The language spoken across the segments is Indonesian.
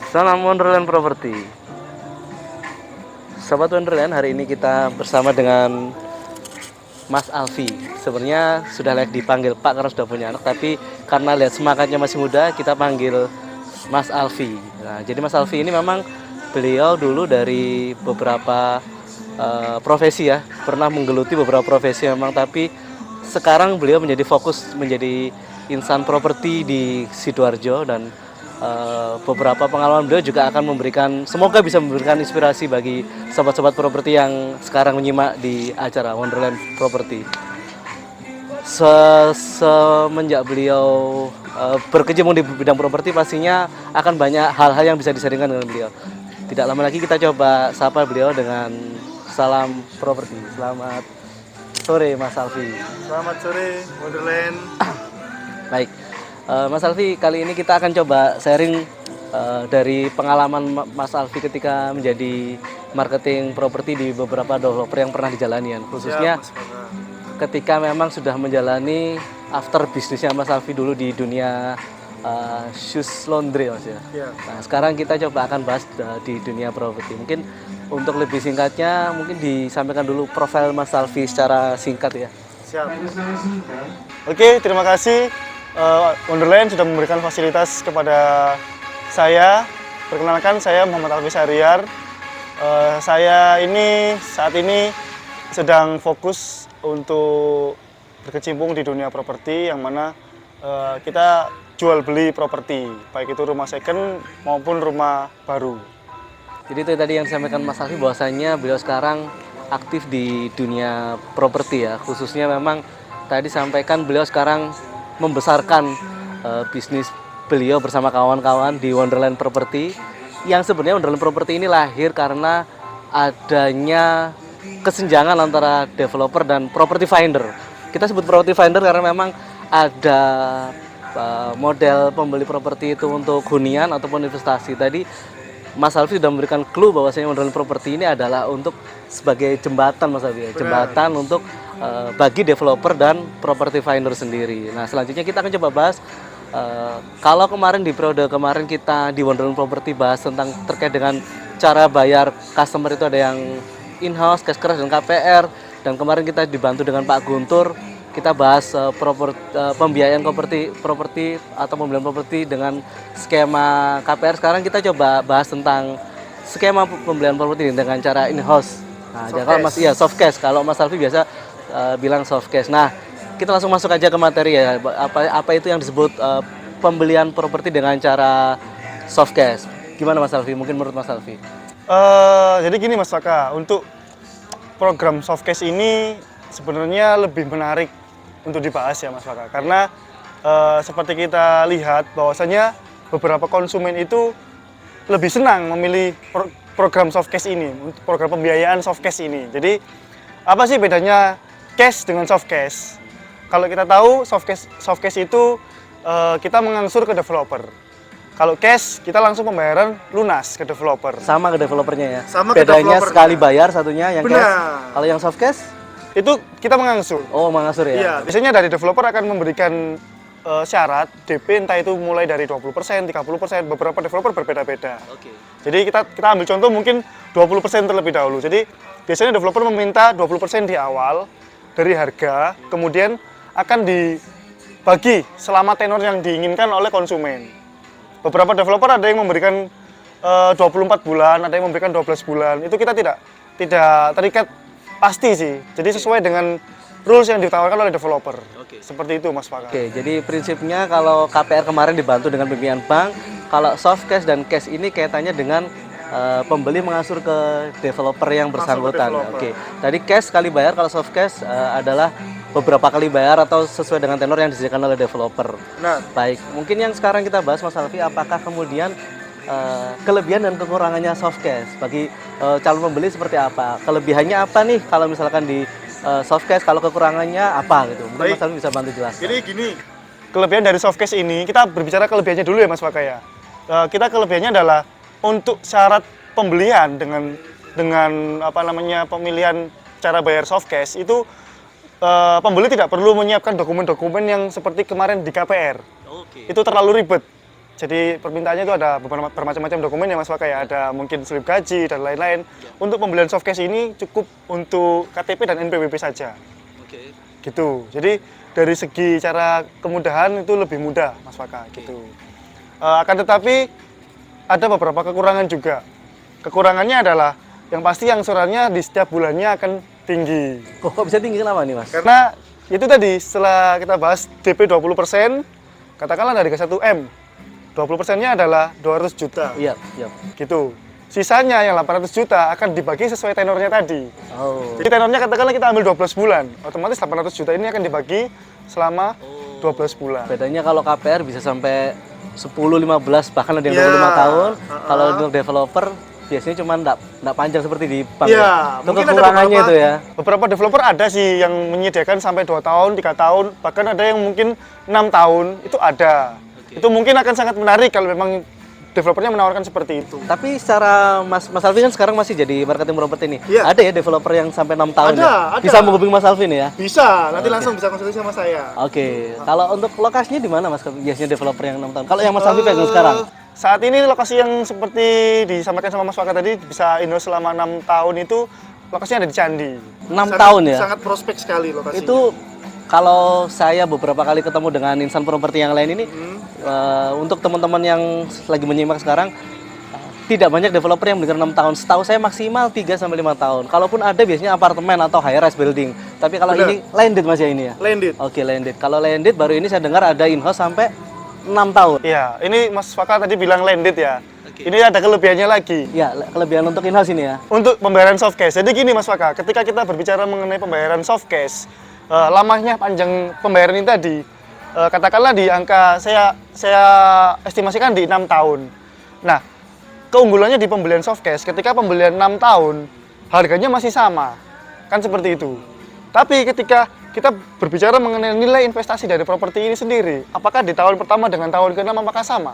Salam Wonderland Property. Sobat Wonderland, hari ini kita bersama dengan Mas Alfi. Sebenarnya sudah layak dipanggil Pak karena sudah punya anak, tapi karena lihat semangatnya masih muda, kita panggil Mas Alfi. Nah, jadi Mas Alfi ini memang beliau dulu dari beberapa profesi ya, pernah menggeluti beberapa profesi memang, tapi sekarang beliau menjadi fokus menjadi insan properti di Sidoarjo, dan beberapa pengalaman beliau juga akan memberikan, semoga bisa memberikan inspirasi bagi sobat-sobat properti yang sekarang menyimak di acara Wonderland Property. Semenjak beliau berkecimpung di bidang properti, pastinya akan banyak hal-hal yang bisa disaringkan dengan beliau. Tidak lama lagi kita coba sapa beliau dengan salam properti. Selamat sore Mas Alfi. Selamat sore Wonderland. Baik, Mas Alfi, kali ini kita akan coba sharing dari pengalaman Mas Alfi ketika menjadi marketing properti di beberapa developer yang pernah dijalani, khususnya ketika memang sudah menjalani after bisnisnya Mas Alfi dulu di dunia shoes laundry, Mas ya. Nah, sekarang kita coba akan bahas di dunia properti. Mungkin untuk lebih singkatnya, mungkin disampaikan dulu profil Mas Alfi secara singkat ya. Siap. Oke, terima kasih Wonderland sudah memberikan fasilitas kepada saya. Perkenalkan, saya Muhammad Alfi Syahriar. Saya ini saat ini sedang fokus untuk berkecimpung di dunia properti, yang mana kita jual beli properti, baik itu rumah second maupun rumah baru. Jadi itu tadi yang disampaikan Mas Alfi, bahwasanya beliau sekarang aktif di dunia properti ya, khususnya memang tadi sampaikan beliau sekarang membesarkan bisnis beliau bersama kawan-kawan di Wonderland Property, yang sebenarnya Wonderland Property ini lahir karena adanya kesenjangan antara developer dan property finder. Kita sebut property finder karena memang ada model pembeli properti itu untuk hunian ataupun investasi. Tadi Mas Alfi sudah memberikan clue bahwasanya Wonderland Property ini adalah untuk sebagai jembatan, Mas Alfi, jembatan untuk bagi developer dan property finder sendiri. Nah, selanjutnya kita akan coba bahas kalau kemarin di periode kemarin kita di Wonderland Property bahas tentang terkait dengan cara bayar customer, itu ada yang in-house, cash keras, dan KPR. Dan kemarin kita dibantu dengan Pak Guntur, kita bahas pembiayaan properti atau pembelian properti dengan skema KPR. Sekarang kita coba bahas tentang skema pembelian properti dengan cara in-house. Nah, kalau Mas soft cash. Kalau Mas Alfi biasa bilang soft cash. Nah, kita langsung masuk aja ke materi ya. Apa itu yang disebut pembelian properti dengan cara soft cash? Gimana Mas Alfi? Mungkin menurut Mas Alfi? Jadi gini Mas Faka, untuk program soft cash ini sebenarnya lebih menarik untuk dibahas ya Mas Faka, karena seperti kita lihat bahwasanya beberapa konsumen itu lebih senang memilih program soft cash ini, program pembiayaan soft cash ini. Jadi apa sih bedanya cash dengan soft cash? Kalau kita tahu soft cash itu kita mengangsur ke developer. Kalau cash kita langsung pembayaran lunas ke developer. Sama ke developernya ya. Sama bedanya sekali bayar satunya yang benar. Cash. Kalau yang soft cash itu kita mengangsur. Oh, mengangsur ya? Iya, biasanya dari developer akan memberikan syarat DP, entah itu mulai dari 20%, 30%, beberapa developer berbeda-beda. Oke. Jadi kita ambil contoh mungkin 20% terlebih dahulu. Jadi biasanya developer meminta 20% di awal dari harga, kemudian akan dibagi selama tenor yang diinginkan oleh konsumen. Beberapa developer ada yang memberikan 24 bulan, ada yang memberikan 12 bulan. Itu kita tidak terikat pasti sih. Jadi sesuai dengan rules yang ditawarkan oleh developer. Seperti itu Mas Faka. Oke, jadi prinsipnya kalau KPR kemarin dibantu dengan bimbingan bank, kalau soft cash dan cash ini kaitannya dengan pembeli mengangsur ke developer yang bersangkutan. Oke. Tadi cash sekali bayar, kalau soft cash adalah beberapa kali bayar atau sesuai dengan tenor yang disediakan oleh developer. Nah, baik, mungkin yang sekarang kita bahas Mas Alfi, apakah kemudian kelebihan dan kekurangannya soft cash bagi calon pembeli seperti apa? Kelebihannya apa nih kalau misalkan di soft cash, kalau kekurangannya apa gitu? Mungkin Mas Alfi bisa bantu jelaskan. Jadi gini, kelebihan dari soft cash ini, kita berbicara kelebihannya dulu ya Mas Faka ya. Kita kelebihannya adalah untuk syarat pembelian dengan pemilihan cara bayar soft cash itu pembeli tidak perlu menyiapkan dokumen-dokumen yang seperti kemarin di KPR. Itu terlalu ribet. Jadi permintaannya itu ada bermacam-macam dokumen ya Mas Waka ya. Ada mungkin slip gaji dan lain-lain. Untuk pembelian softcase ini cukup untuk KTP dan NPWP saja. Oke. Gitu. Jadi dari segi cara kemudahan itu lebih mudah Mas Waka gitu. Akan tetapi ada beberapa kekurangan juga. Kekurangannya adalah yang pasti angsurannya di setiap bulannya akan tinggi. Kok bisa tinggi kenapa nih Mas? Karena itu tadi setelah kita bahas DP 20%, katakanlah dari 1M. 20%-nya adalah 200 juta. Iya, iya. Gitu. Sisanya yang 800 juta akan dibagi sesuai tenornya tadi. Oh. Jadi tenornya katakanlah kita ambil 12 bulan. Otomatis 800 juta ini akan dibagi selama 12 bulan. Bedanya kalau KPR bisa sampai 10, 15, bahkan ada yang Ya, 25 tahun. Kalau untuk developer biasanya cuma enggak panjang seperti di bank. Ya, Itu mungkin ada kekurangannya itu ya. Beberapa developer ada sih yang menyediakan sampai 2 tahun, 3 tahun, bahkan ada yang mungkin 6 tahun, itu ada. Itu mungkin akan sangat menarik kalau memang developernya menawarkan seperti itu. Tapi secara Mas Alvin kan sekarang masih jadi marketing properti nih. Iya. Ada ya developer yang sampai 6 tahun Ada, ya? ada. Bisa menghubungi Mas Alvin ya? Bisa, nanti langsung bisa konsultasi sama saya. Oke. Kalau untuk lokasinya di mana Mas? Biasanya developer yang 6 tahun. Kalau yang Mas Alvin pegang sekarang? Saat ini lokasi yang seperti disampaikan sama Mas Waka tadi bisa in-house selama 6 tahun itu lokasinya ada di Candi. 6 tahun ya? Sangat prospek sekali lokasinya. Itu kalau saya beberapa kali ketemu dengan insan properti yang lain ini, untuk teman-teman yang lagi menyimak sekarang, tidak banyak developer yang benar 6 tahun. Setahu saya maksimal 3 sampai 5 tahun. Kalaupun ada biasanya apartemen atau high rise building. Tapi kalau ini landed Mas ya ini ya? Landed. Oke, landed. Kalau landed baru ini saya dengar ada in-house sampai 6 tahun. Iya, ini Mas Waka tadi bilang landed ya. Ini ada kelebihannya lagi. Ya, kelebihan untuk in-house ini ya. Untuk pembayaran soft cash. Jadi gini Mas Waka, ketika kita berbicara mengenai pembayaran soft cash, lamanya panjang pembayaran ini tadi, katakanlah di angka saya estimasikan di 6 tahun. Nah, keunggulannya di pembelian soft cash, ketika pembelian 6 tahun, harganya masih sama. Kan seperti itu. Tapi ketika kita berbicara mengenai nilai investasi dari properti ini sendiri, apakah di tahun pertama dengan tahun ke-6 apakah sama?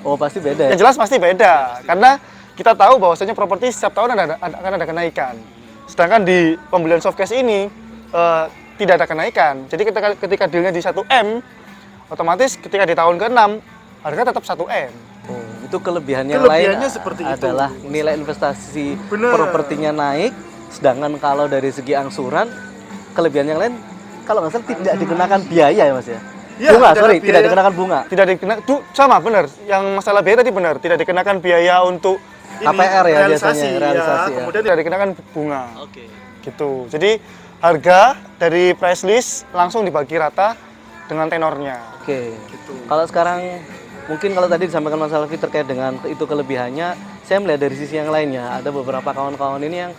Oh, pasti beda ya. Yang jelas pasti beda, karena kita tahu bahwasanya properti setiap tahun akan ada kenaikan. Sedangkan di pembelian soft cash ini tidak ada kenaikan. Jadi ketika dealnya di 1M, otomatis ketika di tahun ke-6 harga tetap 1M. Oh, itu kelebihannya lain Kelebihannya seperti itu. adalah nilai investasi Benar. propertinya naik, sedangkan kalau dari segi angsuran, kelebihan yang lain kalau nggak salah tidak dikenakan biaya ya Mas ya? Ya, Bunga, tidak sorry, ada tidak biaya. dikenakan bunga. Tidak dikenakan, sama benar. Yang masalah biaya tadi benar, tidak dikenakan biaya untuk KPR ya realisasi, biasanya, realisasi ya. kemudian tidak dikenakan bunga. Oke. Gitu. Jadi harga dari price list langsung dibagi rata dengan tenornya. Oke. Gitu. Kalau sekarang mungkin kalau tadi disampaikan Mas Alfi terkait dengan itu kelebihannya, saya melihat dari sisi yang lainnya ada beberapa kawan-kawan ini yang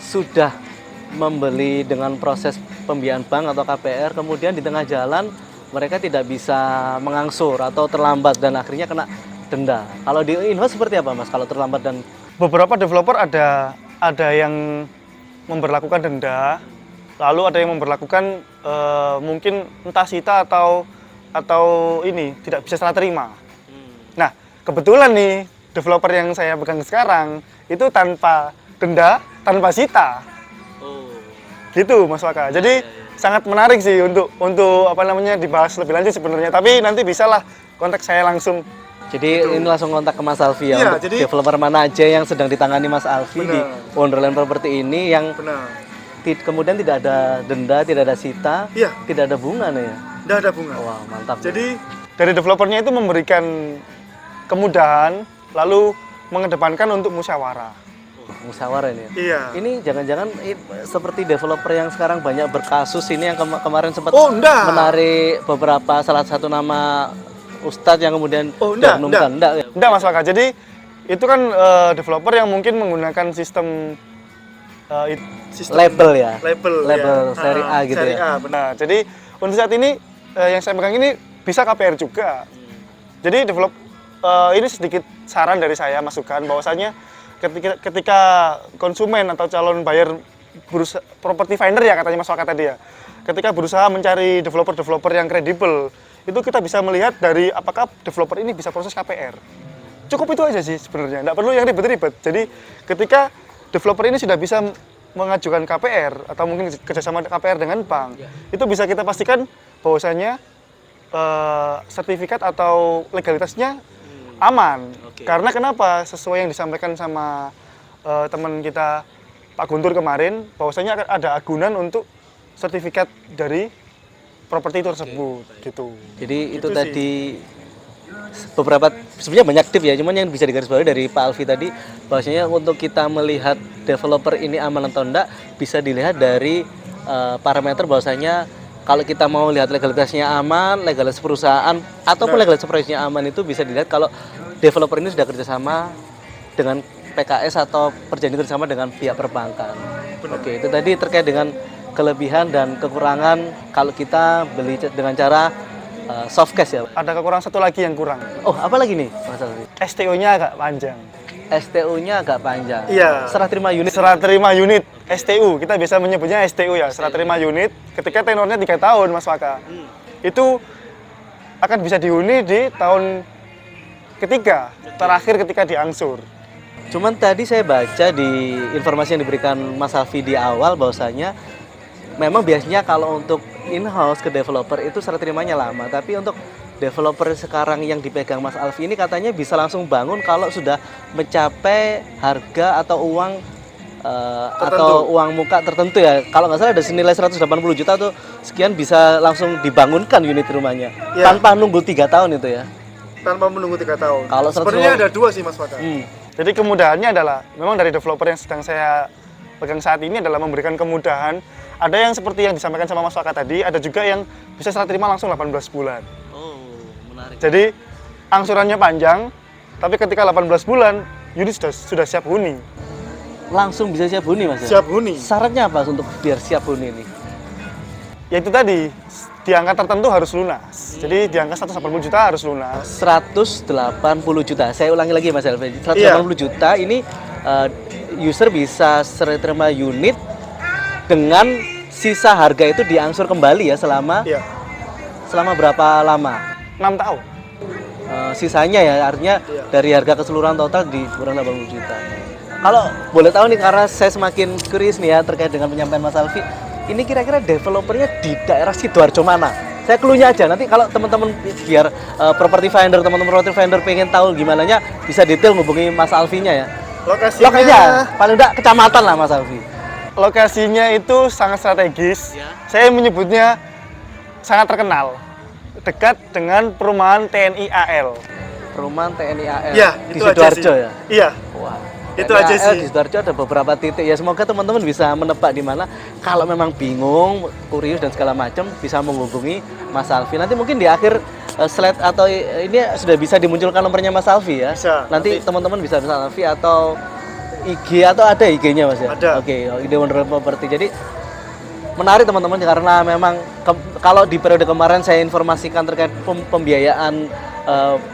sudah membeli dengan proses pembiayaan bank atau KPR, kemudian di tengah jalan mereka tidak bisa mengangsur atau terlambat dan akhirnya kena denda. Kalau di in-house seperti apa Mas kalau terlambat dan Beberapa developer ada yang memberlakukan denda, lalu ada yang memberlakukan mungkin entah sita atau ini tidak bisa serah terima. Nah, kebetulan nih developer yang saya pegang sekarang itu tanpa denda, tanpa sita. Gitu Mas Waka. Jadi sangat menarik sih untuk apa namanya dibahas lebih lanjut sebenarnya. Tapi nanti bisalah kontak saya langsung. jadi ini langsung kontak ke Mas Alfi ya, Iya, untuk jadi- developer mana aja yang sedang ditangani Mas Alfi di Benar. Wonderland Property ini yang Benar. kemudian tidak ada denda, tidak ada sita, Iya. tidak ada bunga nih ya. Tidak ada bunga. Wah, mantap. Jadi dari developernya itu memberikan kemudahan, lalu mengedepankan untuk musyawarah. Musyawarah ini ya. Iya. Ini jangan-jangan seperti developer yang sekarang banyak berkasus ini yang kemarin sempat Oh, enggak. menarik beberapa salah satu nama ustadz yang kemudian Oh, enggak, dioknumkan. Enggak ya? Enggak Mas Waka. Jadi itu kan developer yang mungkin menggunakan sistem Label ya. label seri A gitu seri ya. A, benar. Jadi untuk saat ini yang saya pegang ini bisa KPR juga. Jadi ini sedikit saran dari saya, masukan bahwasanya ketika konsumen atau calon buyer berusaha property finder ya katanya Mas Waka tadi ya. Ketika berusaha mencari developer-developer yang kredibel, itu kita bisa melihat dari apakah developer ini bisa proses KPR. Cukup itu aja sih sebenarnya, nggak perlu yang ribet-ribet. Jadi ketika developer ini sudah bisa mengajukan KPR atau mungkin kerjasama KPR dengan bank, itu bisa kita pastikan bahwasanya sertifikat atau legalitasnya aman. Oke. Karena kenapa? Sesuai yang disampaikan sama teman kita Pak Guntur kemarin, bahwasanya akan ada agunan untuk sertifikat dari properti tersebut, gitu. Jadi itu Gitu sih. tadi beberapa sebenarnya banyak tip ya, cuman yang bisa digarisbawahi dari Pak Alfi tadi bahwasanya untuk kita melihat developer ini aman atau enggak bisa dilihat dari parameter bahwasanya kalau kita mau lihat legalitasnya aman, legalitas perusahaan ataupun legalitas proyeknya aman itu bisa dilihat kalau developer ini sudah kerjasama dengan PKS atau perjanjian kerjasama dengan pihak perbankan. Oke, itu tadi terkait dengan kelebihan dan kekurangan kalau kita beli dengan cara soft cash ya. Ada kekurangan satu lagi yang kurang. Oh, apa lagi nih, Mas Alfi? STO-nya agak panjang. STU-nya agak panjang. Iya. Serah terima unit. Serah terima unit STU, kita bisa menyebutnya STU ya, serah terima unit. Ketika tenornya 3 tahun, Mas Waka. Itu akan bisa dihuni di tahun ketiga, terakhir ketika diangsur. Cuman tadi saya baca di informasi yang diberikan Mas Alfi di awal bahwasanya memang biasanya kalau untuk in-house ke developer itu serah terimanya lama, tapi untuk developer sekarang yang dipegang Mas Alfi ini katanya bisa langsung bangun kalau sudah mencapai harga atau uang atau uang muka tertentu ya. Kalau nggak salah ada senilai 180 juta tuh sekian bisa langsung dibangunkan unit rumahnya tanpa nunggu 3 tahun itu ya. Tanpa menunggu 3 tahun. Kalau sebenarnya ada dua sih Mas Waka. Jadi kemudahannya adalah memang dari developer yang sedang saya pegang saat ini adalah memberikan kemudahan. Ada yang seperti yang disampaikan sama Mas Waka tadi, ada juga yang bisa serah terima langsung 18 bulan. Oh, menarik. Jadi angsurannya panjang, tapi ketika 18 bulan unit sudah siap huni. Langsung bisa siap huni Mas ya? Siap huni. Syaratnya apa untuk biar siap huni ini? Ya itu tadi, di angka tertentu harus lunas. Jadi di angka 180 juta harus lunas. 180 juta. Saya ulangi lagi Mas Elvi. 180 juta ini user bisa serah terima unit dengan sisa harga itu diangsur kembali ya selama selama berapa lama? 6 tahun. Sisanya ya artinya dari harga keseluruhan total dikurang 80 juta. Kalau boleh tahu nih karena saya semakin curious nih ya terkait dengan penyampaian Mas Alfi. Ini kira-kira developernya di daerah Sidoarjo mana? Saya clue-nya aja, nanti kalau teman-teman biar property vendor, teman-teman property vendor pengen tahu gimana nya bisa detail hubungi Mas Alfinya ya. Lokasinya paling enggak kecamatan lah Mas Alfi. Lokasinya itu sangat strategis. Saya menyebutnya sangat terkenal. Dekat dengan perumahan TNI AL. Perumahan TNI AL Iya, di itu aja Sidoarjo sih. ya? Iya. Wah. Itu TNI aja AL sih. Di Sidoarjo ada beberapa titik ya. Semoga teman-teman bisa menebak di mana. Kalau memang bingung, kurius dan segala macam bisa menghubungi Mas Alfi. Nanti mungkin di akhir slide atau ini sudah bisa dimunculkan nomornya Mas Alfi ya. Bisa. Nanti teman-teman bisa Mas Alfi atau IG atau ada IG-nya Mas ya? Ada. Oke, Ide Wonder Property. Jadi menarik teman-teman karena memang kalau di periode kemarin saya informasikan terkait pembiayaan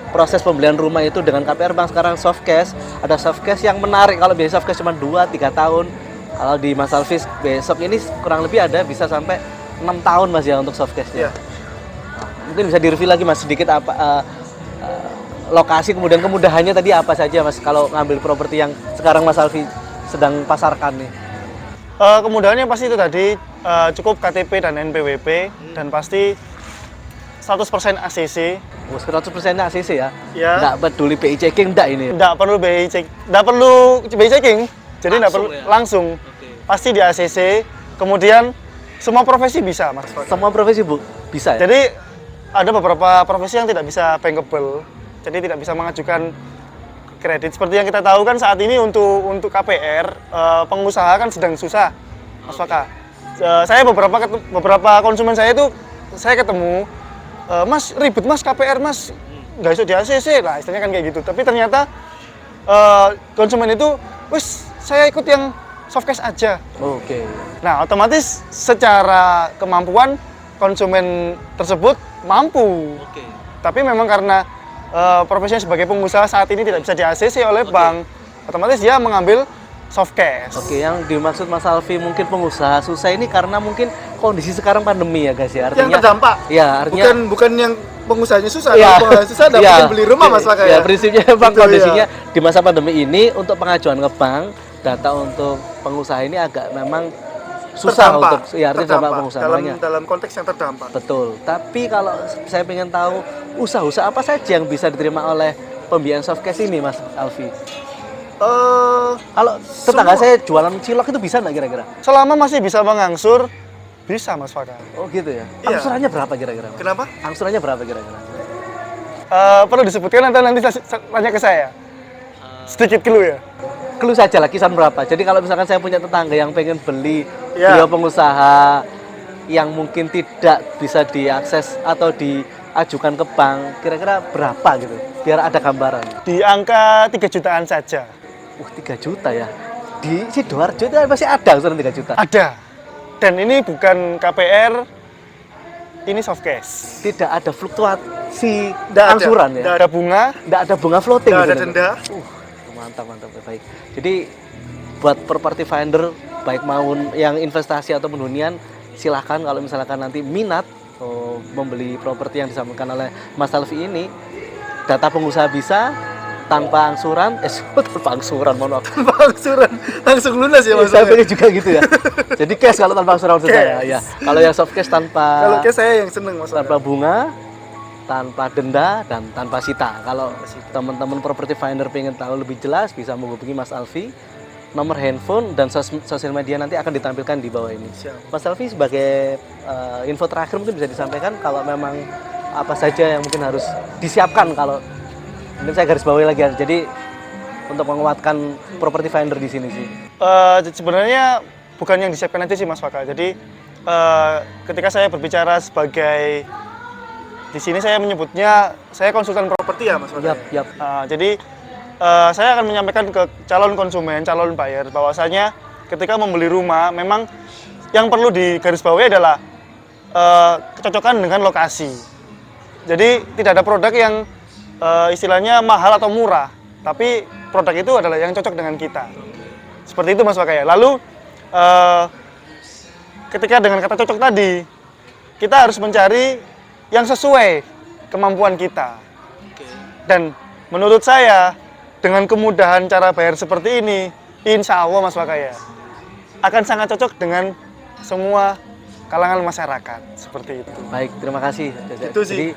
proses pembelian rumah itu dengan KPR Bank, sekarang soft cash. Ada soft cash yang menarik, kalau biasa soft cash cuma 2-3 tahun. Kalau di Mas Alvis besok ini kurang lebih ada bisa sampai 6 tahun Mas ya untuk soft cashnya. Mungkin bisa direview lagi Mas sedikit apa lokasi kemudian kemudahannya tadi apa saja Mas kalau ngambil properti yang sekarang Mas Alfi sedang pasarkan nih. Kemudahannya pasti itu tadi cukup KTP dan NPWP dan pasti 100% ACC. 100% ACC ya? Ya. Nggak peduli BI checking enggak ini? Nggak perlu BI checking, jadi nggak perlu langsung. Pasti di ACC. Kemudian semua profesi bisa Mas. Semua profesi Bu bisa ya? Jadi ada beberapa profesi yang tidak bisa bankable, jadi tidak bisa mengajukan kredit. Seperti yang kita tahu kan saat ini untuk KPR pengusaha kan sedang susah, Mas Waka. Saya beberapa konsumen saya itu saya ketemu, Mas ribet Mas KPR Mas, nggak bisa di ACC lah, istilahnya kan kayak gitu. Tapi ternyata konsumen itu, wis saya ikut yang soft cash aja. Oke. Nah otomatis secara kemampuan konsumen tersebut mampu. Oke. Tapi memang karena profesinya sebagai pengusaha saat ini tidak bisa di ACC oleh bank, otomatis dia mengambil soft cash. Oke, yang dimaksud Mas Alfi mungkin pengusaha susah ini karena mungkin kondisi sekarang pandemi ya guys ya. Artinya Yang terdampak. Ya, artinya Bukan yang pengusahanya susah, ya, kalau pengusaha susah dapat beli rumah Mas Waka ya. ya. Prinsipnya Bang Gitu, kondisinya di masa pandemi ini untuk pengajuan ke bank, data untuk pengusaha ini agak memang susah terdampak, untuk ya artinya dampak pengusaha dalam, makanya. dalam konteks yang terdampak. Betul. Tapi kalau saya ingin tahu usaha-usaha apa saja yang bisa diterima oleh pembiayaan soft cash ini, Mas Alfi? Kalau tetangga saya jualan cilok itu bisa nggak kira-kira? Selama masih bisa mengangsur, bisa Mas Faka. Oh gitu ya. Iya. Angsurannya berapa kira-kira, Mas? Kenapa? Angsurannya berapa kira-kira? Perlu disebutkan atau nanti tanya ke saya? Sedikit clue ya? Clue saja lah, kisaran berapa. Jadi kalau misalkan saya punya tetangga yang pengen beli, Ya. beliau pengusaha yang mungkin tidak bisa diakses atau diajukan ke bank, kira-kira berapa gitu? Biar ada gambaran. Di angka 3 jutaan saja. 3 juta ya. Di Sidoarjo itu masih ada angsuran 3 juta. Ada. Dan ini bukan KPR, ini soft cash. Tidak ada fluktuasi Nggak ada. angsuran ya. Tidak ada bunga, Tidak ada bunga floating Nggak gitu. ada denda. Mantap baik. Jadi buat property finder baik mau yang investasi atau hunian silahkan kalau misalkan nanti minat membeli properti yang disampaikan oleh Mas Alfi ini, data pengusaha bisa tanpa angsuran, tanpa angsuran, mohon maaf. Tanpa angsuran, langsung lunas ya Mas. Saya pengen juga gitu ya. Jadi cash kalau tanpa angsuran maksud saya. Cash. Ya. Kalau yang soft cash tanpa Kalau kayak saya yang seneng Mas. tanpa bunga, tanpa denda dan tanpa sita. Kalau teman-teman property finder pengen tahu lebih jelas bisa menghubungi Mas Alfi. Nomor handphone dan sosial media nanti akan ditampilkan di bawah ini. Siap. Mas Alfi sebagai info terakhir mungkin bisa disampaikan kalau memang apa saja yang mungkin harus disiapkan kalau mungkin saya garis bawahi lagi ya. Jadi untuk menguatkan property finder di sini sih. Sebenarnya bukan yang disiapkan nanti sih Mas Faka. Jadi ketika saya berbicara sebagai di sini saya menyebutnya saya konsultan Properti ya Mas. Yap. jadi saya akan menyampaikan ke calon konsumen, calon buyer bahwasanya ketika membeli rumah memang yang perlu digarisbawahi adalah kecocokan dengan lokasi. Jadi tidak ada produk yang istilahnya mahal atau murah, tapi produk itu adalah yang cocok dengan kita. Seperti itu Mas Wakaya. Lalu ketika dengan kata cocok tadi, kita harus mencari yang sesuai kemampuan kita. Dan menurut saya dengan kemudahan cara bayar seperti ini, insya Allah Mas Wakaya akan sangat cocok dengan semua kalangan masyarakat seperti itu. Baik, terima kasih. Itu sih. Jadi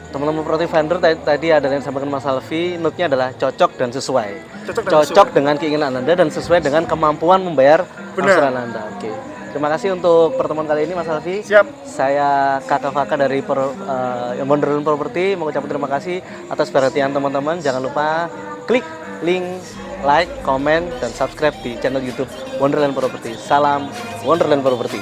teman-teman property finder tadi ada yang disampaikan Mas Alfi, note-nya adalah cocok dan sesuai. Cocok Dengan keinginan Anda dan sesuai dengan kemampuan membayar Benar. angsuran Anda. Oke. Terima kasih untuk pertemuan kali ini Mas Alfi. Siap. Saya Kakak Faka dari Wonderland Property mengucapkan terima kasih atas perhatian teman-teman. Jangan lupa klik link, like, komen, dan subscribe di channel YouTube Wonderland Property. Salam Wonderland Property.